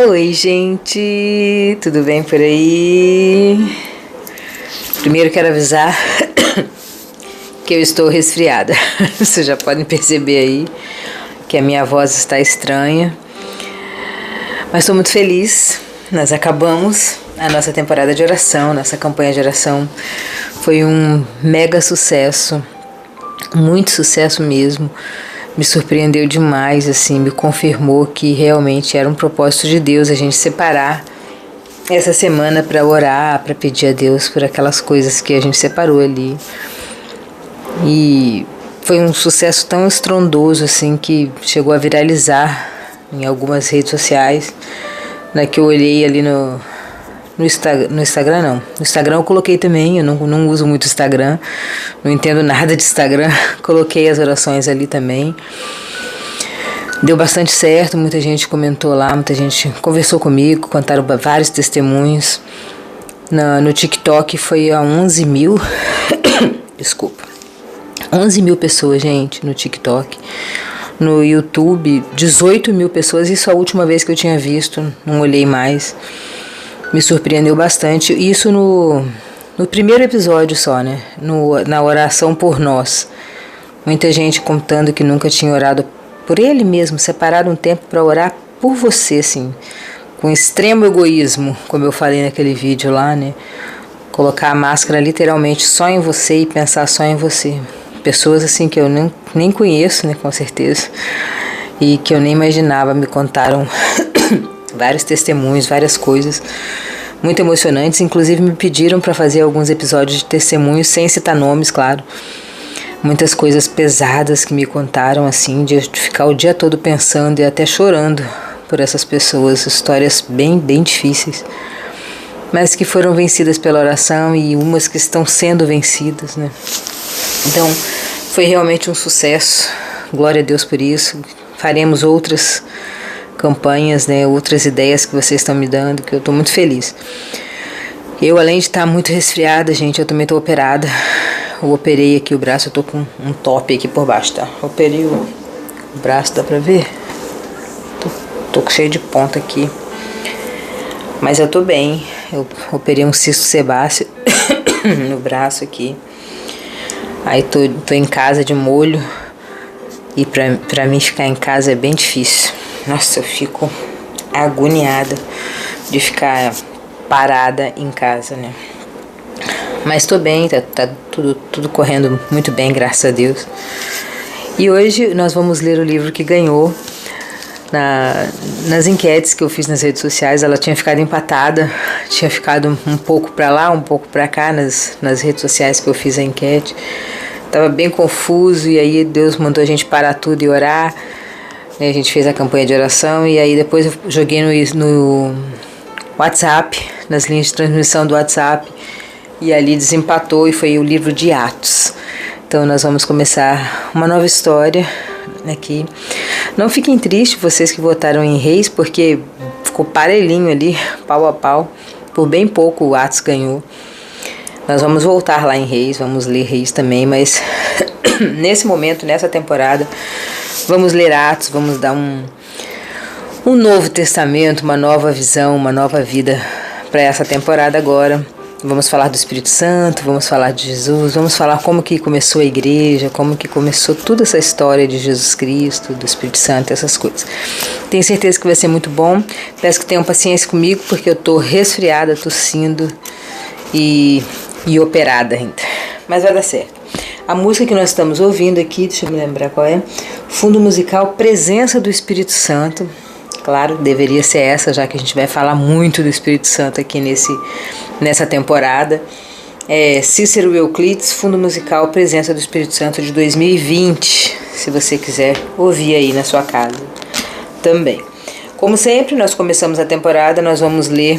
Oi, gente, tudo bem por aí? Primeiro quero avisar que eu estou resfriada. Vocês já podem perceber aí que a minha voz está estranha. Mas estou muito feliz. Nós acabamos a nossa temporada de oração, nossa campanha de oração. Foi um mega sucesso, muito sucesso mesmo. Me surpreendeu demais, assim, me confirmou que realmente era um propósito de Deus a gente separar essa semana para orar, para pedir a Deus por aquelas coisas que a gente separou ali. E foi um sucesso tão estrondoso, assim, que chegou a viralizar em algumas redes sociais. Na que eu olhei ali no Instagram não. No Instagram eu coloquei também, eu não uso muito Instagram, não entendo nada de Instagram. Coloquei as orações ali também. Deu bastante certo, muita gente comentou lá, muita gente conversou comigo, contaram vários testemunhos. No TikTok foi a 11 mil, desculpa, 11 mil pessoas, gente, no TikTok. No YouTube, 18 mil pessoas, isso a última vez que eu tinha visto, não olhei mais. Me surpreendeu bastante. Isso no primeiro episódio só, né? Na oração por nós. Muita gente contando que nunca tinha orado por ele mesmo, separado um tempo para orar por você, assim, com extremo egoísmo, como eu falei naquele vídeo lá, né? Colocar a máscara literalmente só em você e pensar só em você. Pessoas assim que eu nem conheço, né, com certeza, e que eu nem imaginava, me contaram vários testemunhos, várias coisas muito emocionantes. Inclusive me pediram para fazer alguns episódios de testemunhos, sem citar nomes, claro. Muitas coisas pesadas que me contaram, assim, de ficar o dia todo pensando e até chorando por essas pessoas. Histórias bem, bem difíceis, mas que foram vencidas pela oração e umas que estão sendo vencidas, né? Então, foi realmente um sucesso. Glória a Deus por isso. Faremos outras campanhas, né, outras ideias que vocês estão me dando, que eu estou muito feliz. Eu, além de estar muito resfriada, gente, eu também estou operada. Eu operei aqui o braço, eu estou com um top aqui por baixo, tá? Operei o braço, dá pra ver? Tô cheio de ponta aqui. Mas eu tô bem. Eu operei um cisto sebáceo no braço aqui. Aí tô em casa de molho. E pra mim ficar em casa é bem difícil. Nossa, eu fico agoniada de ficar parada em casa, né? Mas tô bem, tá tudo correndo muito bem, graças a Deus. E hoje nós vamos ler o livro que ganhou nas enquetes que eu fiz nas redes sociais. Ela tinha ficado empatada, tinha ficado um pouco pra lá, um pouco pra cá nas redes sociais que eu fiz a enquete. Tava bem confuso, e aí Deus mandou a gente parar tudo e orar. A gente fez a campanha de oração, e aí depois eu joguei no WhatsApp, nas linhas de transmissão do WhatsApp, e ali desempatou, e foi o livro de Atos. Então nós vamos começar uma nova história aqui. Não fiquem tristes vocês que votaram em Reis, porque ficou parelhinho ali, pau a pau. Por bem pouco o Atos ganhou. Nós vamos voltar lá em Reis, vamos ler Reis também, mas nesse momento, nessa temporada, vamos ler Atos, vamos dar um novo testamento, uma nova visão, uma nova vida para essa temporada agora. Vamos falar do Espírito Santo, vamos falar de Jesus, vamos falar como que começou a igreja, como que começou toda essa história de Jesus Cristo, do Espírito Santo, essas coisas. Tenho certeza que vai ser muito bom. Peço que tenham paciência comigo, porque eu tô resfriada, tossindo e operada ainda. Mas vai dar certo. A música que nós estamos ouvindo aqui, deixa eu me lembrar qual é. Fundo musical Presença do Espírito Santo. Claro, deveria ser essa, já que a gente vai falar muito do Espírito Santo aqui nessa temporada. Cícero Euclides, fundo musical Presença do Espírito Santo de 2020. Se você quiser ouvir aí na sua casa também. Como sempre, nós começamos a temporada, nós vamos ler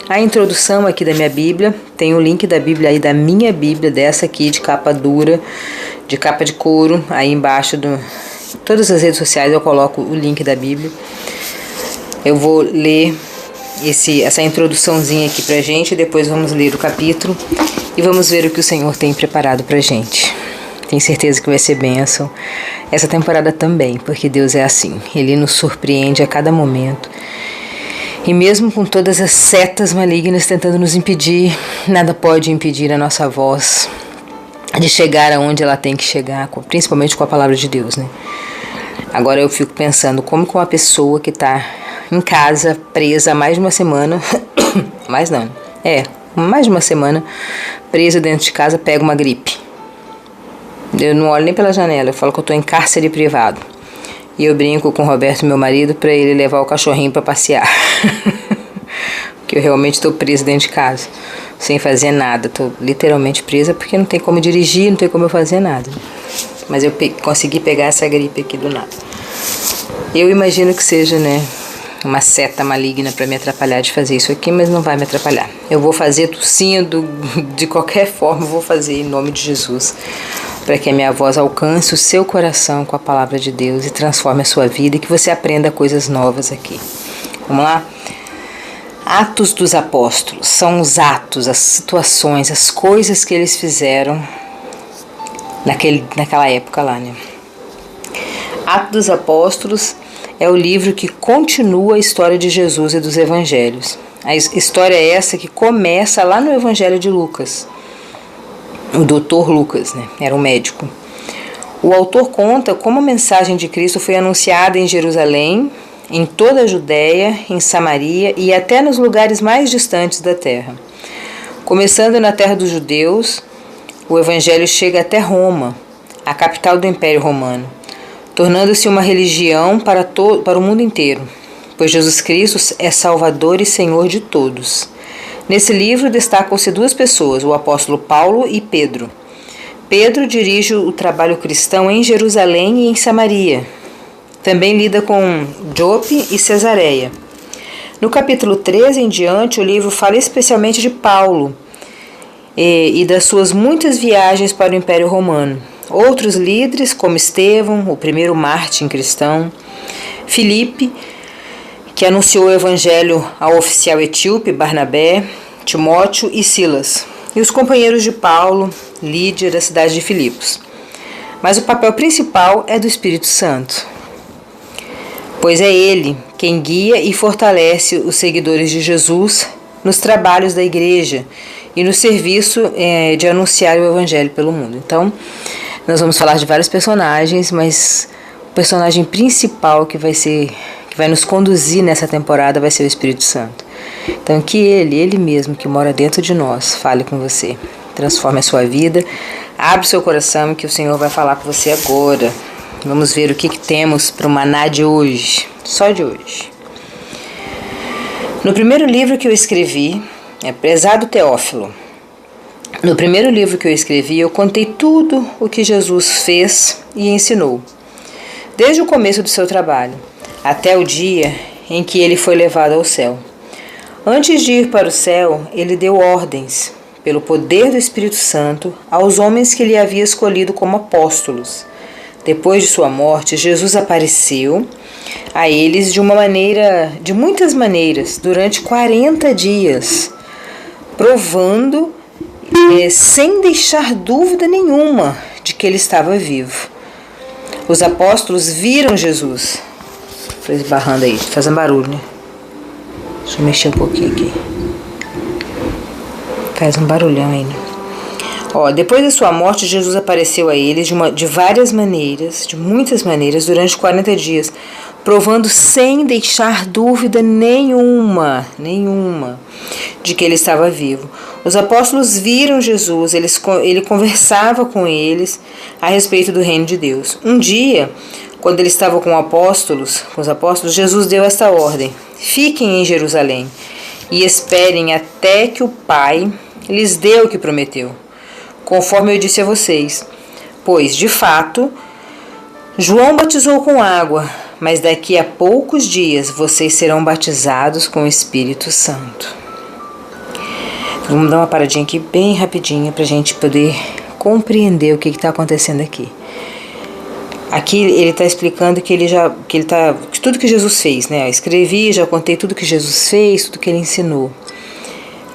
a introdução aqui da minha Bíblia. Tem o link da Bíblia aí, da minha Bíblia, dessa aqui de capa dura, de capa de couro. Aí embaixo todas as redes sociais eu coloco o link da Bíblia. Eu vou ler essa introduçãozinha aqui pra gente, depois vamos ler o capítulo e vamos ver o que o Senhor tem preparado pra gente. Tenho certeza que vai ser bênção essa temporada também, porque Deus é assim, Ele nos surpreende a cada momento. E mesmo com todas as setas malignas tentando nos impedir, nada pode impedir a nossa voz de chegar aonde ela tem que chegar, principalmente com a palavra de Deus, né? Agora eu fico pensando como que uma pessoa que está em casa, presa há mais de uma semana, mais de uma semana, presa dentro de casa, pega uma gripe. Eu não olho nem pela janela, eu falo que eu estou em cárcere privado. E eu brinco com o Roberto, meu marido, para ele levar o cachorrinho para passear. Porque eu realmente estou presa dentro de casa, sem fazer nada. Estou literalmente presa porque não tem como dirigir, não tem como eu fazer nada. Mas eu consegui pegar essa gripe aqui do nada. Eu imagino que seja, né, uma seta maligna para me atrapalhar de fazer isso aqui, mas não vai me atrapalhar. Eu vou fazer tossindo, de qualquer forma, eu vou fazer em nome de Jesus, para que a minha voz alcance o seu coração com a palavra de Deus e transforme a sua vida e que você aprenda coisas novas aqui. Vamos lá? Atos dos Apóstolos são os atos, as situações, as coisas que eles fizeram naquela época lá, né? Atos dos Apóstolos é o livro que continua a história de Jesus e dos evangelhos. A história é essa que começa lá no Evangelho de Lucas. O doutor Lucas, né? Era um médico. O autor conta como a mensagem de Cristo foi anunciada em Jerusalém, em toda a Judéia, em Samaria e até nos lugares mais distantes da terra. Começando na terra dos judeus, o evangelho chega até Roma, a capital do Império Romano, tornando-se uma religião para o mundo inteiro, pois Jesus Cristo é Salvador e Senhor de todos. Nesse livro destacam-se duas pessoas, o apóstolo Paulo e Pedro. Pedro dirige o trabalho cristão em Jerusalém e em Samaria. Também lida com Jope e Cesareia. No capítulo 13 em diante, o livro fala especialmente de Paulo e das suas muitas viagens para o Império Romano. Outros líderes, como Estevão, o primeiro mártir cristão, Filipe, que anunciou o evangelho ao oficial etíope Barnabé, Timóteo e Silas, e os companheiros de Paulo, Lídia, da cidade de Filipos. Mas o papel principal é do Espírito Santo, pois é ele quem guia e fortalece os seguidores de Jesus nos trabalhos da igreja e no serviço de anunciar o evangelho pelo mundo. Então, nós vamos falar de vários personagens, mas o personagem principal que vai nos conduzir nessa temporada vai ser o Espírito Santo. Então, que ele mesmo que mora dentro de nós, fale com você, transforme a sua vida, abre o seu coração que o Senhor vai falar com você agora. Vamos ver o que temos para o maná de hoje, só de hoje. No primeiro livro que eu escrevi, prezado Teófilo, no primeiro livro que eu escrevi, eu contei tudo o que Jesus fez e ensinou, desde o começo do seu trabalho, até o dia em que ele foi levado ao céu. Antes de ir para o céu, ele deu ordens, pelo poder do Espírito Santo, aos homens que ele havia escolhido como apóstolos. Depois de sua morte, Jesus apareceu a eles de muitas maneiras, durante 40 dias, provando, sem deixar dúvida nenhuma, de que ele estava vivo. Os apóstolos viram Jesus. Estou esbarrando aí, fazendo barulho, né? Deixa eu mexer um pouquinho aqui. Faz um barulhão aí, né? Depois da sua morte, Jesus apareceu a eles de várias maneiras, de muitas maneiras, durante 40 dias, provando sem deixar dúvida nenhuma, de que ele estava vivo. Os apóstolos viram Jesus, ele conversava com eles a respeito do reino de Deus. Um dia, quando ele estava com os apóstolos, Jesus deu esta ordem: fiquem em Jerusalém e esperem até que o Pai lhes dê o que prometeu, conforme eu disse a vocês. Pois, de fato, João batizou com água, mas daqui a poucos dias vocês serão batizados com o Espírito Santo. Vamos dar uma paradinha aqui bem rapidinha para a gente poder compreender o que está acontecendo aqui. Aqui ele está explicando que tudo que Jesus fez, né? Eu escrevi, já contei tudo que Jesus fez, tudo que ele ensinou.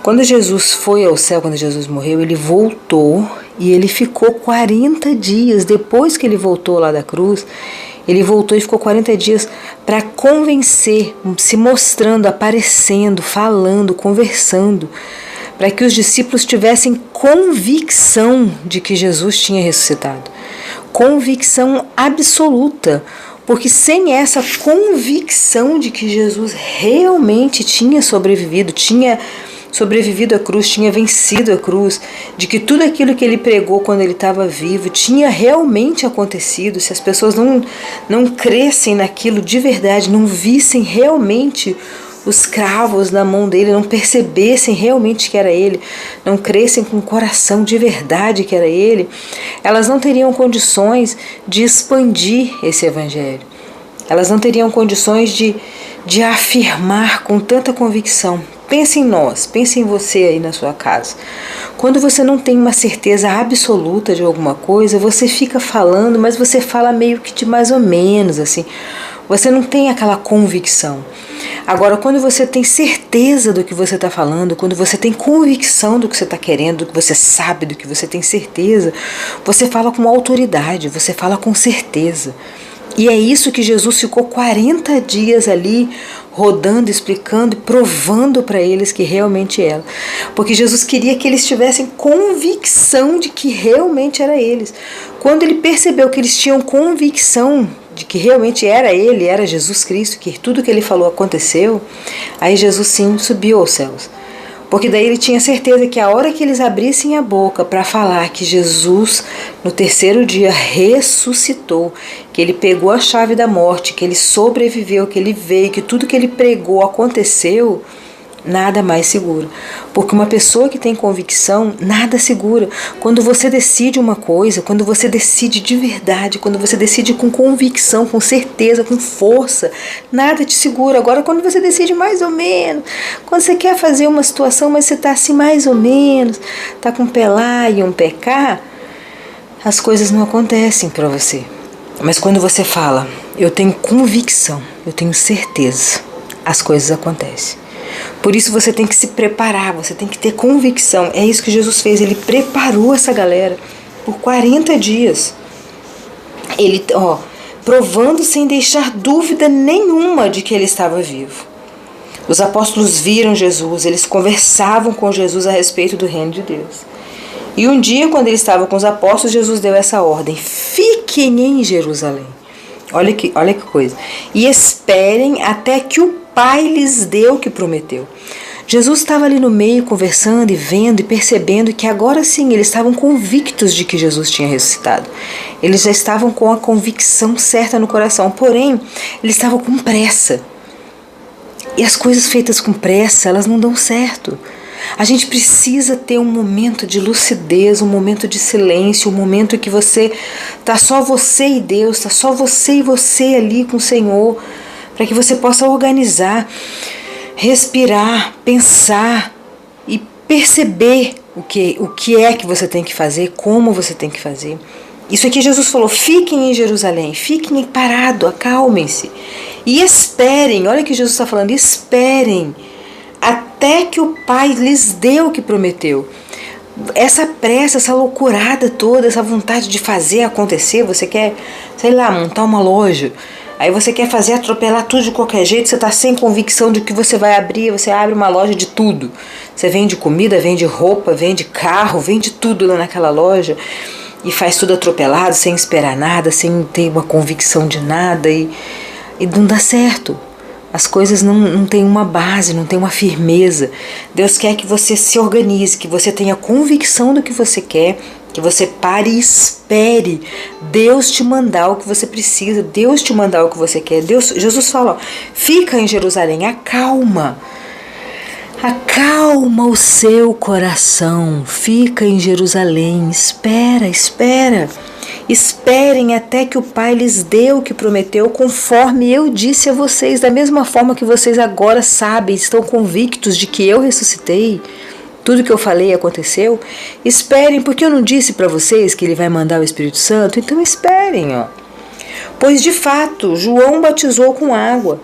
Quando Jesus foi ao céu, quando Jesus morreu, ele voltou e ele ficou 40 dias. Depois que ele voltou lá da cruz, Ele voltou e ficou 40 dias para convencer, se mostrando, aparecendo, falando, conversando, para que os discípulos tivessem convicção de que Jesus tinha ressuscitado. Convicção absoluta, porque sem essa convicção de que Jesus realmente tinha sobrevivido à cruz, tinha vencido a cruz, de que tudo aquilo que ele pregou quando ele estava vivo tinha realmente acontecido, se as pessoas não crescem naquilo de verdade, não vissem realmente os cravos na mão dele, não percebessem realmente que era ele, não crescem com o coração de verdade que era ele, elas não teriam condições de expandir esse evangelho. Elas não teriam condições de afirmar com tanta convicção. Pense em nós, pense em você aí na sua casa. Quando você não tem uma certeza absoluta de alguma coisa, você fica falando, mas você fala meio que de mais ou menos, assim. Você não tem aquela convicção. Agora, quando você tem certeza do que você está falando, quando você tem convicção do que você está querendo, do que você sabe, do que você tem certeza, você fala com autoridade, você fala com certeza. E é isso que Jesus ficou 40 dias ali rodando, explicando e provando para eles que realmente era. Porque Jesus queria que eles tivessem convicção de que realmente era eles. Quando ele percebeu que eles tinham convicção de que realmente era ele, era Jesus Cristo, que tudo que ele falou aconteceu, aí Jesus sim subiu aos céus. Porque daí ele tinha certeza que a hora que eles abrissem a boca para falar que Jesus no terceiro dia ressuscitou, que ele pegou a chave da morte, que ele sobreviveu, que ele veio, que tudo que ele pregou aconteceu, nada mais segura. Porque uma pessoa que tem convicção, nada segura. Quando você decide uma coisa, quando você decide de verdade, quando você decide com convicção, com certeza, com força, nada te segura. Agora, quando você decide mais ou menos, quando você quer fazer uma situação, mas você está assim mais ou menos, está com um pé lá e um pé cá, as coisas não acontecem para você. Mas quando você fala, eu tenho convicção, eu tenho certeza, as coisas acontecem. Por isso você tem que se preparar, você tem que ter convicção. É isso que Jesus fez, ele preparou essa galera por 40 dias. Ele, provando sem deixar dúvida nenhuma de que ele estava vivo. Os apóstolos viram Jesus, eles conversavam com Jesus a respeito do reino de Deus. E um dia, quando ele estava com os apóstolos, Jesus deu essa ordem: fiquem em Jerusalém. Olha que coisa. E esperem até que o Pai lhes deu o que prometeu. Jesus estava ali no meio conversando e vendo e percebendo que agora sim eles estavam convictos de que Jesus tinha ressuscitado. Eles já estavam com a convicção certa no coração, porém eles estavam com pressa. E as coisas feitas com pressa, elas não dão certo. A gente precisa ter um momento de lucidez, um momento de silêncio, um momento que tá só você e Deus, tá só você e você ali com o Senhor, para que você possa organizar, respirar, pensar e perceber o que é que você tem que fazer, como você tem que fazer. Isso aqui Jesus falou: fiquem em Jerusalém, fiquem parados, acalmem-se e esperem. Olha o que Jesus está falando: esperem até que o Pai lhes dê o que prometeu. Essa pressa, essa loucurada toda, essa vontade de fazer acontecer, você quer, montar uma loja. Aí você quer fazer, atropelar tudo de qualquer jeito, você está sem convicção de que você vai abrir, você abre uma loja de tudo. Você vende comida, vende roupa, vende carro, vende tudo lá naquela loja e faz tudo atropelado, sem esperar nada, sem ter uma convicção de nada e não dá certo. As coisas não têm uma base, não têm uma firmeza. Deus quer que você se organize, que você tenha convicção do que você quer, que você pare e espere Deus te mandar o que você precisa, Deus te mandar o que você quer. Jesus fala: fica em Jerusalém, acalma o seu coração, fica em Jerusalém, espera. Esperem até que o Pai lhes dê o que prometeu, conforme eu disse a vocês, da mesma forma que vocês agora sabem, estão convictos de que eu ressuscitei. Tudo que eu falei aconteceu. Esperem, porque eu não disse para vocês que ele vai mandar o Espírito Santo? Então esperem, Pois de fato, João batizou com água,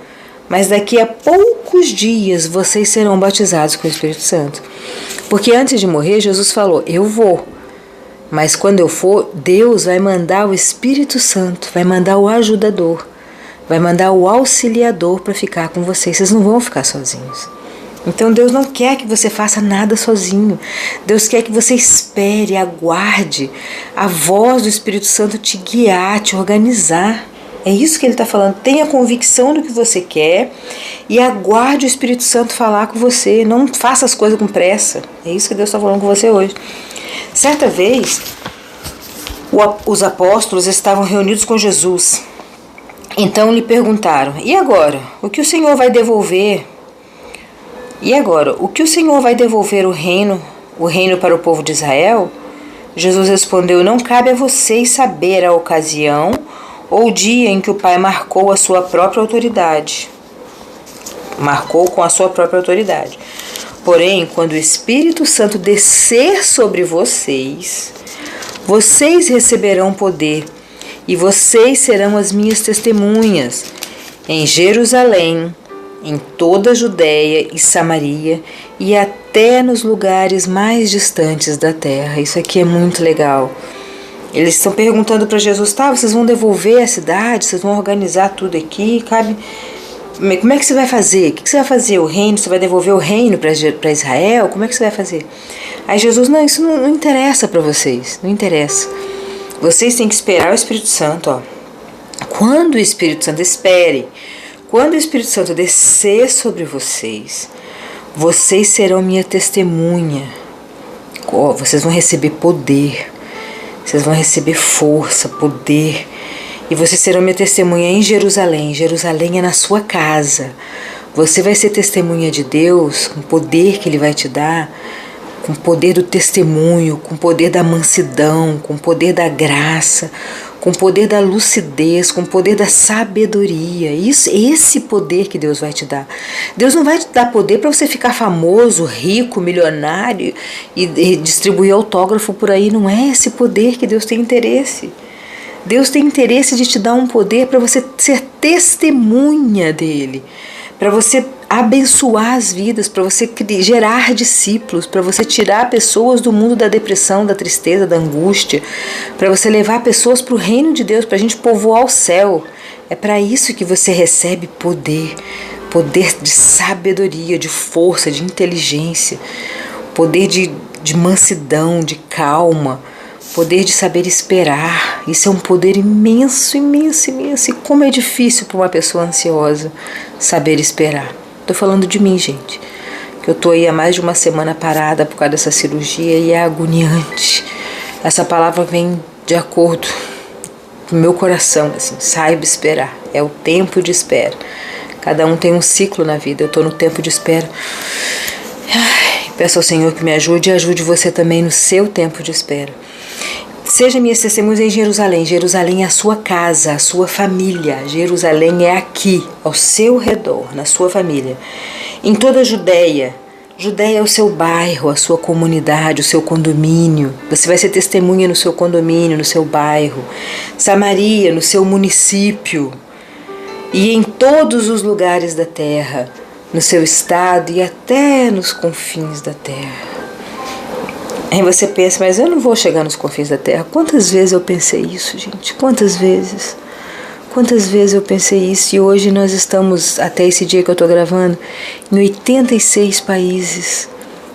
mas daqui a poucos dias vocês serão batizados com o Espírito Santo. Porque antes de morrer, Jesus falou: eu vou. Mas quando eu for, Deus vai mandar o Espírito Santo, vai mandar o ajudador, vai mandar o auxiliador para ficar com vocês. Vocês não vão ficar sozinhos. Então Deus não quer que você faça nada sozinho. Deus quer que você espere, aguarde a voz do Espírito Santo te guiar, te organizar. É isso que ele está falando. Tenha convicção do que você quer e aguarde o Espírito Santo falar com você. Não faça as coisas com pressa. É isso que Deus está falando com você hoje. Certa vez, os apóstolos estavam reunidos com Jesus. Então lhe perguntaram: e agora? O que o Senhor vai devolver? E agora? O que o Senhor vai devolver o reino para o povo de Israel? Jesus respondeu: não cabe a vocês saber a ocasião ou o dia em que o Pai marcou a sua própria autoridade. Marcou com a sua própria autoridade. Porém, quando o Espírito Santo descer sobre vocês, vocês receberão poder e vocês serão as minhas testemunhas em Jerusalém, em toda a Judéia e Samaria e até nos lugares mais distantes da terra. Isso aqui é muito legal. Eles estão perguntando para Jesus: tá, vocês vão devolver a cidade, vocês vão organizar tudo aqui, cabe... Como é que você vai fazer? O que você vai fazer? O reino? Você vai devolver o reino para Israel? Como é que você vai fazer? Aí Jesus: não, isso não interessa para vocês, não interessa. Vocês têm que esperar o Espírito Santo. Ó. Quando o Espírito Santo, espere, quando o Espírito Santo descer sobre vocês, vocês serão minha testemunha. Ó, vocês vão receber poder, vocês vão receber força, poder. E vocês serão minha testemunha em Jerusalém. Jerusalém é na sua casa. Você vai ser testemunha de Deus, com o poder que Ele vai te dar, com o poder do testemunho, com o poder da mansidão, com o poder da graça, com o poder da lucidez, com o poder da sabedoria. Esse poder que Deus vai te dar. Deus não vai te dar poder para você ficar famoso, rico, milionário e distribuir autógrafo por aí. Não é esse poder que Deus tem interesse. Deus tem interesse de te dar um poder para você ser testemunha dele, para você abençoar as vidas, para você gerar discípulos, para você tirar pessoas do mundo da depressão, da tristeza, da angústia, para você levar pessoas para o reino de Deus, para a gente povoar o céu. É para isso que você recebe poder, poder de sabedoria, de força, de inteligência, poder de mansidão, de calma, poder de saber esperar. Isso é um poder imenso, imenso, imenso. E como é difícil para uma pessoa ansiosa saber esperar. Estou falando de mim, gente, que eu estou aí há mais de uma semana parada por causa dessa cirurgia e é agoniante. Essa palavra vem de acordo com o meu coração, assim, saiba esperar. É o tempo de espera. Cada um tem um ciclo na vida. Eu estou no tempo de espera. Peço ao Senhor que me ajude e ajude você também no seu tempo de espera. Seja minhas testemunhas em Jerusalém. Jerusalém é a sua casa, a sua família. Jerusalém é aqui, ao seu redor, na sua família. Em toda a Judéia. Judéia é o seu bairro, a sua comunidade, o seu condomínio. Você vai ser testemunha no seu condomínio, no seu bairro. Samaria, no seu município. E em todos os lugares da terra, no seu estado e até nos confins da terra. Aí você pensa: mas eu não vou chegar nos confins da terra. Quantas vezes eu pensei isso, gente? Quantas vezes? Quantas vezes eu pensei isso? E hoje nós estamos, até esse dia que eu estou gravando, em 86 países.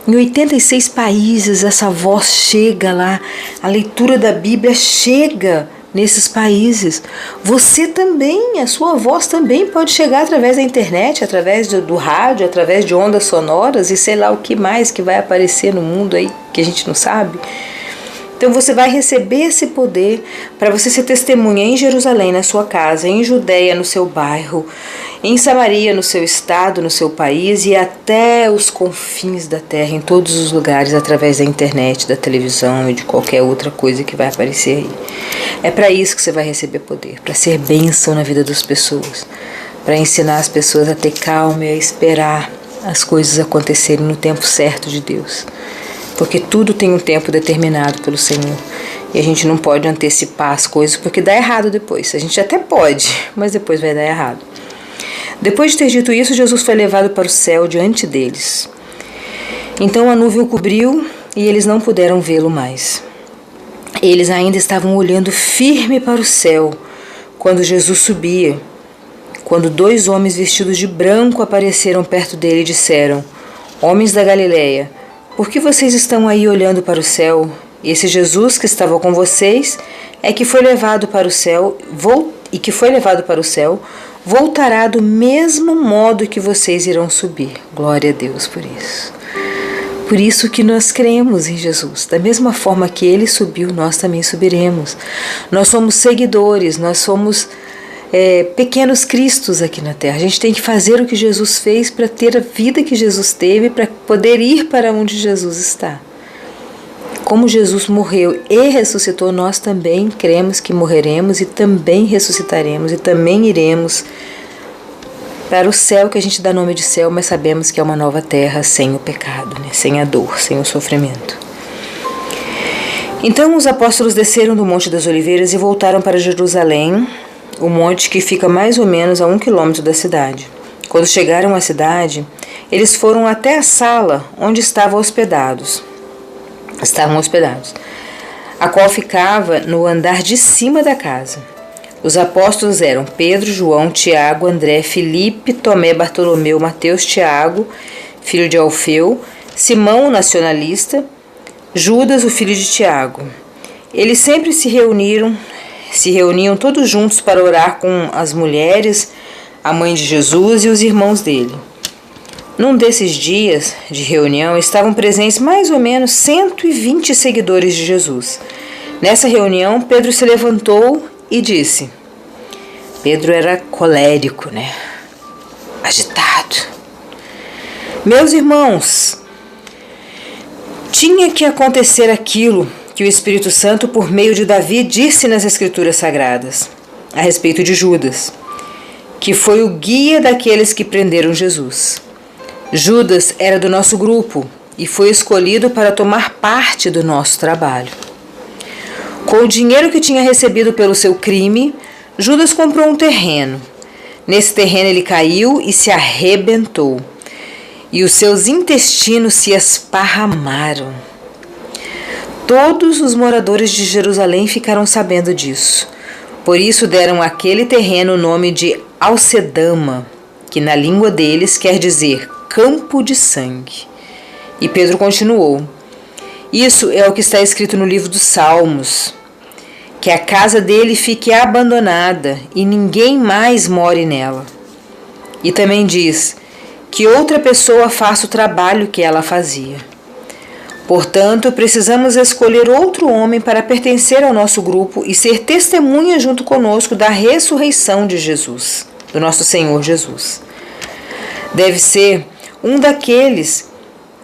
Em 86 países essa voz chega lá. A leitura da Bíblia chega nesses países. Você também, a sua voz também pode chegar através da internet, através do rádio, através de ondas sonoras e sei lá o que mais que vai aparecer no mundo aí que a gente não sabe. Então você vai receber esse poder para você ser testemunha em Jerusalém, na sua casa, em Judéia, no seu bairro, em Samaria, no seu estado, no seu país e até os confins da terra, em todos os lugares, através da internet, da televisão e de qualquer outra coisa que vai aparecer aí. É para isso que você vai receber poder, para ser bênção na vida das pessoas, para ensinar as pessoas a ter calma e a esperar as coisas acontecerem no tempo certo de Deus. Porque tudo tem um tempo determinado pelo Senhor. E a gente não pode antecipar as coisas porque dá errado depois. A gente até pode, mas depois vai dar errado. Depois de ter dito isso, Jesus foi levado para o céu diante deles. Então a nuvem o cobriu e eles não puderam vê-lo mais. Eles ainda estavam olhando firme para o céu quando Jesus subia. Quando 2 homens vestidos de branco apareceram perto dele e disseram: Homens da Galileia, por que vocês estão aí olhando para o céu? Esse Jesus que estava com vocês que foi levado para o céu, voltará do mesmo modo que vocês irão subir. Glória a Deus por isso. Por isso que nós cremos em Jesus. Da mesma forma que Ele subiu, nós também subiremos. Nós somos seguidores, nós somos pequenos cristos aqui na terra. A gente tem que fazer o que Jesus fez para ter a vida que Jesus teve, para poder ir para onde Jesus está. Como Jesus morreu e ressuscitou, nós também cremos que morreremos e também ressuscitaremos e também iremos para o céu, que a gente dá nome de céu, mas sabemos que é uma nova terra sem o pecado, né? Sem a dor, sem o sofrimento. Então os apóstolos desceram do Monte das Oliveiras e voltaram para Jerusalém, o monte que fica mais ou menos a 1 quilômetro da cidade. Quando chegaram à cidade, eles foram até a sala onde estavam hospedados, a qual ficava no andar de cima da casa. Os apóstolos eram Pedro, João, Tiago, André, Filipe, Tomé, Bartolomeu, Mateus, Tiago, filho de Alfeu, Simão, o nacionalista, Judas, o filho de Tiago. Eles sempre se reuniam todos juntos para orar com as mulheres, a mãe de Jesus e os irmãos dele. Num desses dias de reunião estavam presentes mais ou menos 120 seguidores de Jesus. Nessa reunião, Pedro se levantou e disse: Pedro era colérico, né? Agitado. Meus irmãos, tinha que acontecer aquilo que o Espírito Santo, por meio de Davi, disse nas Escrituras Sagradas a respeito de Judas, que foi o guia daqueles que prenderam Jesus. Judas era do nosso grupo e foi escolhido para tomar parte do nosso trabalho. Com o dinheiro que tinha recebido pelo seu crime, Judas comprou um terreno. Nesse terreno ele caiu e se arrebentou, e os seus intestinos se esparramaram. Todos os moradores de Jerusalém ficaram sabendo disso. Por isso deram àquele terreno o nome de Alcedama, que na língua deles quer dizer campo de sangue. E Pedro continuou: Isso é o que está escrito no livro dos Salmos, que a casa dele fique abandonada e ninguém mais more nela. E também diz que outra pessoa faça o trabalho que ela fazia. Portanto, precisamos escolher outro homem para pertencer ao nosso grupo e ser testemunha junto conosco da ressurreição de Jesus, do nosso Senhor Jesus. Deve ser um daqueles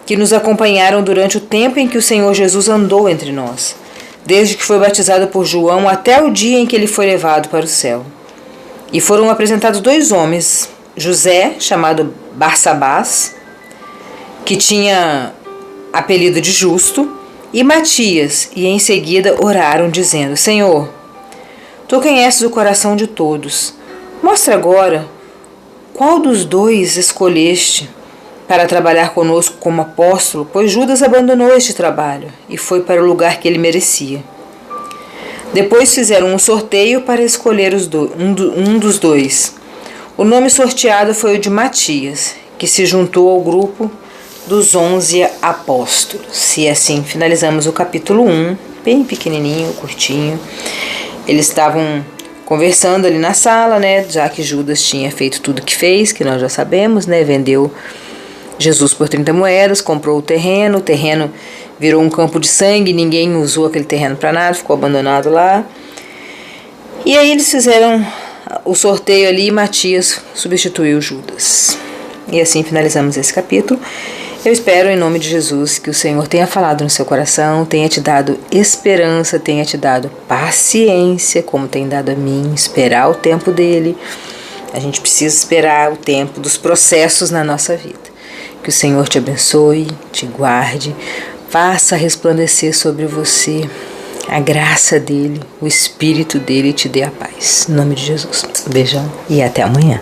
que nos acompanharam durante o tempo em que o Senhor Jesus andou entre nós, desde que foi batizado por João até o dia em que ele foi levado para o céu. E foram apresentados 2 homens, José, chamado Barsabás, que tinha apelido de Justo, e Matias, e em seguida oraram dizendo: Senhor, Tu conheces o coração de todos, mostra agora qual dos 2 escolheste para trabalhar conosco como apóstolo, pois Judas abandonou este trabalho e foi para o lugar que ele merecia. Depois fizeram um sorteio para escolher um dos 2. O nome sorteado foi o de Matias, que se juntou ao grupo dos 11 apóstolos. E assim finalizamos o capítulo 1, bem pequenininho, curtinho. Eles estavam conversando ali na sala, né, já que Judas tinha feito tudo o que fez, que nós já sabemos, né, vendeu Jesus por 30 moedas, comprou o terreno virou um campo de sangue, ninguém usou aquele terreno para nada, ficou abandonado lá. E aí eles fizeram o sorteio ali e Matias substituiu Judas. E assim finalizamos esse capítulo. Eu espero, em nome de Jesus, que o Senhor tenha falado no seu coração, tenha te dado esperança, tenha te dado paciência, como tem dado a mim, esperar o tempo dele. A gente precisa esperar o tempo dos processos na nossa vida. Que o Senhor te abençoe, te guarde, faça resplandecer sobre você a graça dele, o Espírito dele, te dê a paz. Em nome de Jesus. Beijão e até amanhã.